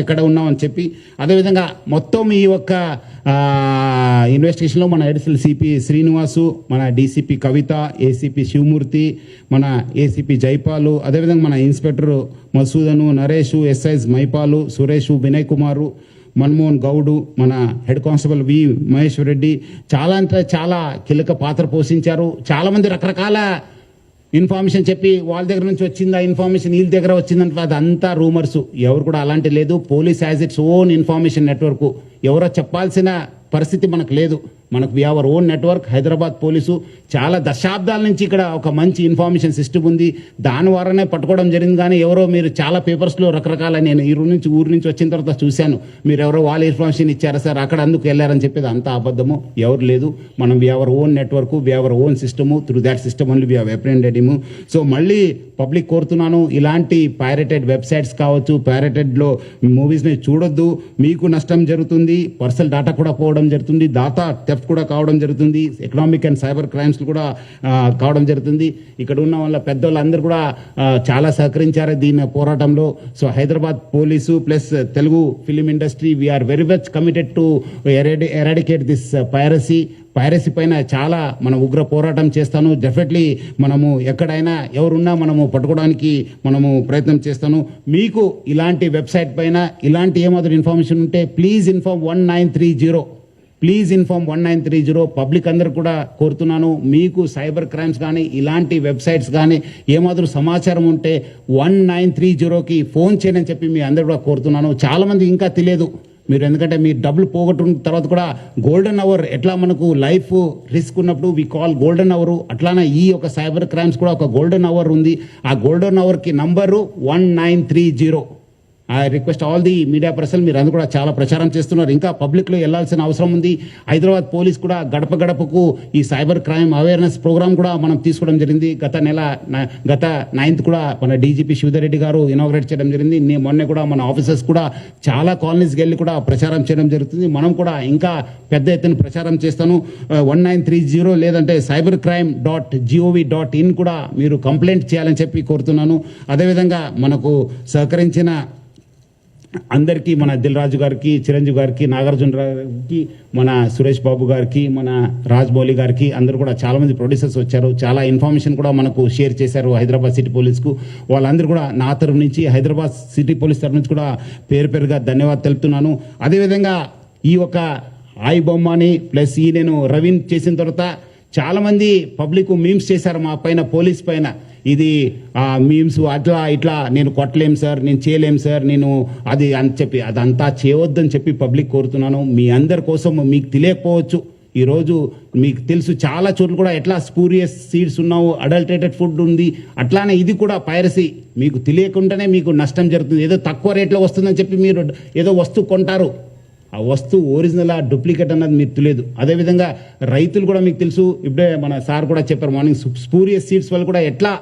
ఎక్కడ ఉన్నాం అని చెప్పి, అదేవిధంగా మొత్తం ఈ యొక్క ఇన్వెస్టిగేషన్లో మన ఎడిషనల్ సిపి శ్రీనివాసు, మన డీసీపీ కవిత, ఏసీపీ శివమూర్తి, మన ఏసీపీ జైపాలు, అదేవిధంగా మన ఇన్స్పెక్టర్ మసూదను, నరేషు, ఎస్ఐస్ మైపాలు, సురేషు, వినయ్ కుమారు, మన్మోహన్ గౌడు, మన హెడ్ కానిస్టేబుల్ వి మహేశ్వర్ రెడ్డి చాలా అంటే చాలా కీలక పాత్ర పోషించారు. చాలామంది రకరకాల ఇన్ఫర్మేషన్ చెప్పి వాళ్ళ దగ్గర నుంచి వచ్చిందా ఇన్ఫర్మేషన్, వీళ్ళ దగ్గర వచ్చిందంటే అదంతా రూమర్స్. ఎవరు కూడా అలాంటి లేదు. Police has its own information network. ఎవరో చెప్పాల్సిన పరిస్థితి మనకు లేదు. మనకు we our own network. Hyderabad police చాలా దశాబ్దాల నుంచి ఇక్కడ ఒక మంచి ఇన్ఫర్మేషన్ సిస్టమ్ ఉంది. దాని ద్వారానే పట్టుకోవడం జరిగింది. కానీ ఎవరో మీరు చాలా పేపర్స్లో రకరకాల, నేను ఈ ఊరు నుంచి వచ్చిన తర్వాత చూశాను, మీరు ఎవరో వాళ్ళ ఇన్ఫర్మేషన్ ఇచ్చారా సార్, అక్కడ అందుకు వెళ్ళారని చెప్పేది అంతా అబద్ధము. ఎవరు లేదు. మనం we our own network, we our own system. Through that system only we have apprehended him. So మళ్ళీ పబ్లిక్ కోరుతున్నాను, ఇలాంటి పైరేటెడ్ వెబ్సైట్స్ కావచ్చు, పైరేటెడ్లో మూవీస్ని చూడొద్దు. మీకు నష్టం జరుగుతుంది. పర్సనల్ డేటా కూడా పోవడం జరుగుతుంది. డాటా థెఫ్ట్ కూడా కావడం జరుగుతుంది. ఎకనామిక్ అండ్ సైబర్ క్రైమ్స్ కూడా కావడం జరుగుతుంది. ఇక్కడ ఉన్న వాళ్ళ పెద్దవాళ్ళందరూ కూడా చాలా సహకరించారు దీని పోరాటంలో. So Hyderabad police plus Telugu film industry we are very much committed to eradicate this piracy పైన చాలా మనం ఉగ్ర పోరాటం చేస్తాను. డెఫినెట్లీ మనము ఎక్కడైనా ఎవరున్నా మనము పట్టుకోవడానికి మనము ప్రయత్నం చేస్తాను. మీకు ఇలాంటి వెబ్సైట్ పైన ఇలాంటి ఏమాత్రం ఇన్ఫర్మేషన్ ఉంటే please inform 1930. Please inform 1930. Public అందరు కూడా కోరుతున్నాను, మీకు సైబర్ క్రైమ్స్ కానీ ఇలాంటి వెబ్సైట్స్ కానీ ఏమాత్రం సమాచారం ఉంటే 1930కి ఫోన్ చేయని చెప్పి మీ అందరు కూడా కోరుతున్నాను. చాలామంది ఇంకా తెలియదు మీరు, ఎందుకంటే మీ డబ్బులు పోగొట్టుకున్న తర్వాత కూడా గోల్డెన్ అవర్ ఎట్లా మనకు లైఫ్ రిస్క్ ఉన్నప్పుడు వి కాల్ గోల్డెన్ అవర్, అట్లానే ఈ ఒక సైబర్ క్రైమ్స్ కూడా ఒక గోల్డెన్ అవర్ ఉంది. ఆ గోల్డెన్ అవర్కి number 1930. I request all the media person, మీరు అందరూ కూడా చాలా ప్రచారం చేస్తున్నారు. ఇంకా పబ్లిక్లో వెళ్ళాల్సిన అవసరం ఉంది. హైదరాబాద్ పోలీస్ కూడా గడప గడపకు ఈ సైబర్ క్రైమ్ అవేర్నెస్ ప్రోగ్రామ్ కూడా మనం తీసుకోవడం జరిగింది. గత 9th కూడా మన డీజీపీ శివధర్ రెడ్డి గారు ఇనాగ్రేట్ చేయడం జరిగింది. మొన్న కూడా మన ఆఫీసర్స్ కూడా చాలా కాలనీస్కి వెళ్ళి కూడా ప్రచారం చేయడం జరుగుతుంది. మనం కూడా ఇంకా పెద్ద ఎత్తున ప్రచారం చేస్తాను. 1930 లేదంటే cybercrime.gov.in కూడా మీరు కంప్లైంట్ చేయాలని చెప్పి కోరుతున్నాను. అదేవిధంగా మనకు సహకరించిన అందరికీ, మన దిల్ రాజు గారికి, చిరంజీవి గారికి, నాగార్జున గారికి, మన సురేష్ బాబు గారికి, మన రాజ్మౌళి గారికి, అందరూ కూడా చాలామంది ప్రొడ్యూసర్స్ వచ్చారు. చాలా ఇన్ఫర్మేషన్ కూడా మనకు షేర్ చేశారు హైదరాబాద్ సిటీ పోలీస్కు. వాళ్ళందరూ కూడా నా తరఫు నుంచి, హైదరాబాద్ సిటీ పోలీస్ తరఫు నుంచి కూడా పేరుగా ధన్యవాదాలు తెలుపుతున్నాను. అదేవిధంగా ఈ ఒక ఆయి బొమ్మని ప్లస్ ఈ నేను రవీన్ చేసిన తర్వాత చాలామంది పబ్లిక్ మీమ్స్ చేశారు మా పైన, పోలీస్ పైన. ఇది మీమ్స్ అట్లా ఇట్లా నేను కొట్టలేం సార్, నేను చేయలేం సార్, నేను అది అని చెప్పి అదంతా చేయవద్దని చెప్పి పబ్లిక్ కోరుతున్నాను. మీ అందరి కోసం, మీకు తెలియకపోవచ్చు, ఈరోజు మీకు తెలుసు చాలా చోట్ల కూడా ఎట్లా స్పూరియస్ సీడ్స్ ఉన్నావు, అడల్టరేటెడ్ ఫుడ్ ఉంది. అట్లానే ఇది కూడా పైరసీ. మీకు తెలియకుండానే మీకు నష్టం జరుగుతుంది. ఏదో తక్కువ రేట్లో వస్తుందని చెప్పి మీరు ఏదో వస్తువు కొంటారు, ఆ వస్తువు ఒరిజినల్ డూప్లికేట్ అన్నది మీకు తెలియదు. అదేవిధంగా రైతులు కూడా మీకు తెలుసు, ఇప్పుడే మన సార్ కూడా చెప్పారు మార్నింగ్, స్పూరియస్ సీడ్స్ వల్ల కూడా ఎట్లా